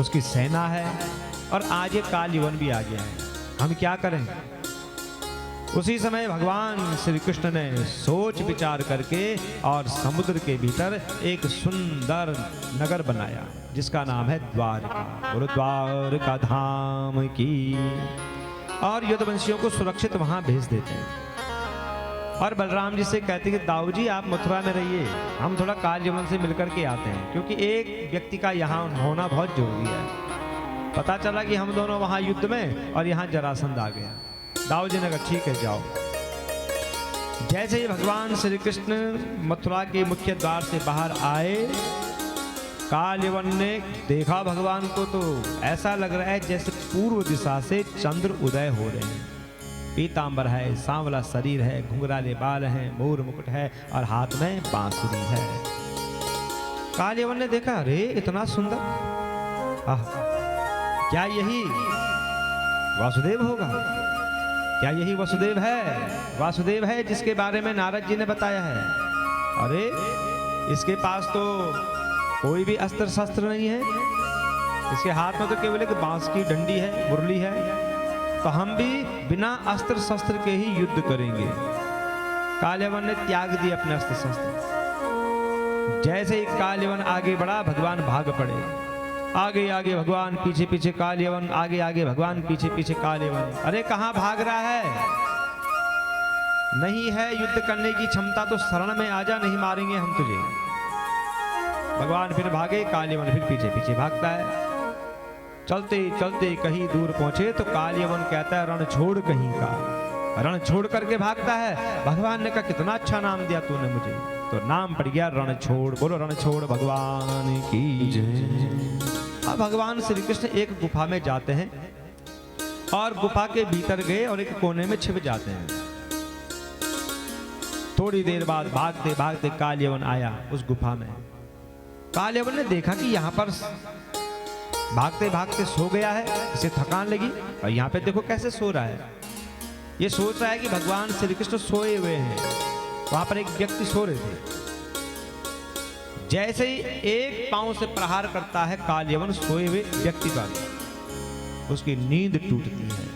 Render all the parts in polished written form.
उसकी सेना है और आज ये काल यवन भी आ गया है, हम क्या करें। उसी समय भगवान श्री कृष्ण ने सोच विचार करके और समुद्र के भीतर एक सुंदर नगर बनाया जिसका नाम है द्वारका। बोलो द्वारका धाम की। और युद्धवंशियों को सुरक्षित वहां भेज देते हैं और बलराम जी से कहते हैं कि दाऊ जी आप मथुरा में रहिए, हम थोड़ा काल यवन से मिलकर के आते हैं, क्योंकि एक व्यक्ति का यहाँ होना बहुत जरूरी है। पता चला कि हम दोनों वहां युद्ध में और यहाँ जरासंध आ गया। दाऊ जी ने कहा ठीक है जाओ। जैसे ही भगवान श्री कृष्ण मथुरा के मुख्य द्वार से बाहर आए, काल यवन ने देखा भगवान को तो ऐसा लग रहा है जैसे पूर्व दिशा से चंद्र उदय हो रहे हैं। पीतांबर है, सांवला शरीर है, घुंघराले बाल हैं, मोर मुकुट है और हाथ में बांसुरी है। काल यवन ने देखा, अरे इतना सुंदर, क्या यही वासुदेव होगा? क्या यही वसुदेव है? वासुदेव है जिसके बारे में नारद जी ने बताया है। अरे इसके पास तो कोई भी अस्त्र शस्त्र नहीं है, इसके हाथ में तो केवल एक बांस की डंडी है, मुरली है, तो हम भी बिना अस्त्र शस्त्र के ही युद्ध करेंगे। काल यवन ने त्याग दिए अपने अस्त्र शस्त्र। जैसे ही काल यवन आगे बढ़ा, भगवान भाग पड़े। आगे आगे भगवान, पीछे पीछे काल यवन, आगे आगे भगवान, पीछे पीछे काल यवन। अरे कहां भाग रहा है? नहीं है युद्ध करने की क्षमता तो शरण में आजा, नहीं मारेंगे हम तुझे। भगवान फिर भागे, काल यवन फिर पीछे पीछे भागता है। चलते चलते कहीं दूर पहुंचे तो काल यवन कहता है रण छोड़ कहीं का, रण छोड़ करके भागता है। भगवान ने कहा कितना अच्छा नाम दिया तूने मुझे, तो नाम पड़ गया रण छोड़। बोलो रण छोड़ भगवान की जय। अब भगवान श्री कृष्ण एक गुफा में जाते हैं और गुफा के भीतर गए और एक कोने में छिप जाते हैं। थोड़ी देर बाद भागते भागते काल यवन आया उस गुफा में। काल यवन ने देखा कि यहाँ पर भागते भागते सो गया है, इसे थकान लगी, और यहाँ पे देखो कैसे सो रहा है। ये सोच रहा है कि भगवान श्री कृष्ण सोए हुए हैं, वहां पर एक व्यक्ति सो रहे थे। जैसे ही एक पांव से प्रहार करता है काल यवन सोए हुए व्यक्ति पर, उसकी नींद टूटती है।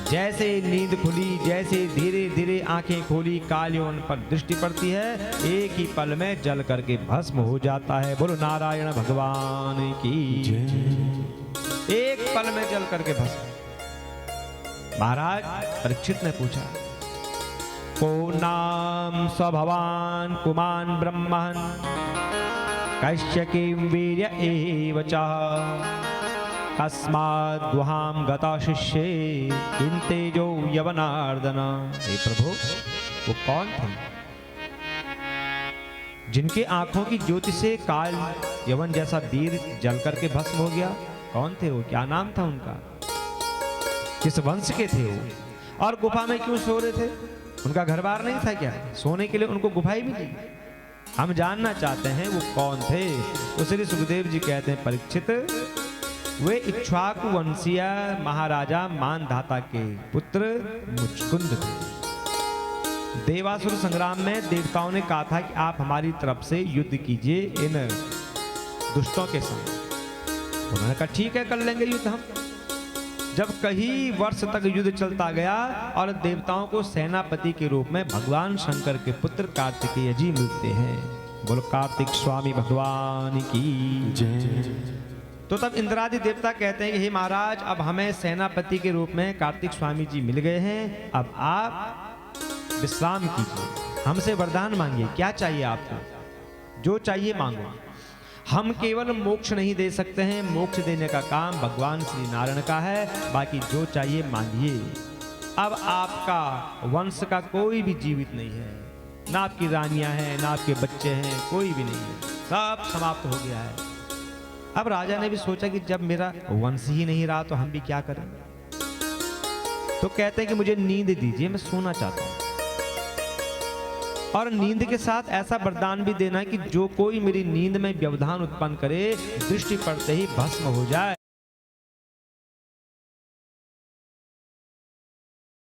जैसे नींद खुली, जैसे धीरे धीरे आंखें खोली, काल यवन पर दृष्टि पड़ती है, एक ही पल में जल करके भस्म हो जाता है। बोलो नारायण भगवान की जय। एक पल में जल करके भस्म। महाराज परीक्षित ने पूछा, को नाम स्वभवान पुमान ब्रह्मन् कैश्यकीं वीर्य एव च कस्माद्वहाम गता शिष्ये किं तेजो यवनार्दन। हे प्रभु, वो कौन थे जिनके आंखों की ज्योति से काल यवन जैसा वीर जल करके भस्म हो गया? कौन थे वो? क्या नाम था उनका? किस वंश के थे वो? और गुफा में क्यों सो रहे थे? उनका घर बार नहीं था क्या? सोने के लिए उनको गुफा ही मिली। हम जानना चाहते हैं वो कौन थे। तो श्री सुखदेव जी कहते हैं, परीक्षित, वे इक्ष्वाकु वंशीय महाराजा मानधाता के पुत्र मुचकुंद थे। देवासुर संग्राम में देवताओं ने कहा था कि आप हमारी तरफ से युद्ध कीजिए इन दुष्टों के संग। उन्होंने कहा ठीक है, कर लेंगे युद्ध हम। जब कई वर्ष तक युद्ध चलता गया और देवताओं को सेनापति के रूप में भगवान शंकर के पुत्र कार्तिकेय जी मिलते हैं। बोलो कार्तिक स्वामी भगवान की जय। तो तब इंद्रादि देवता कहते हैं कि हे महाराज, अब हमें सेनापति के रूप में कार्तिक स्वामी जी मिल गए हैं, अब आप विश्राम कीजिए, हमसे वरदान मांगिए। क्या चाहिए आपको? जो चाहिए मांगो। हम केवल मोक्ष नहीं दे सकते हैं, मोक्ष देने का काम भगवान श्री नारायण का है, बाकी जो चाहिए मांगिए। अब आपका वंश का कोई भी जीवित नहीं है, ना आपकी रानियां हैं, ना आपके बच्चे हैं, कोई भी नहीं है, सब समाप्त हो गया है। अब राजा ने भी सोचा कि जब मेरा वंश ही नहीं रहा तो हम भी क्या करें। तो कहते हैं कि मुझे नींद दीजिए, मैं सोना चाहता हूं, और नींद के साथ ऐसा वरदान भी देना कि जो कोई मेरी नींद में व्यवधान उत्पन्न करे, दृष्टि पड़ते ही भस्म हो जाए।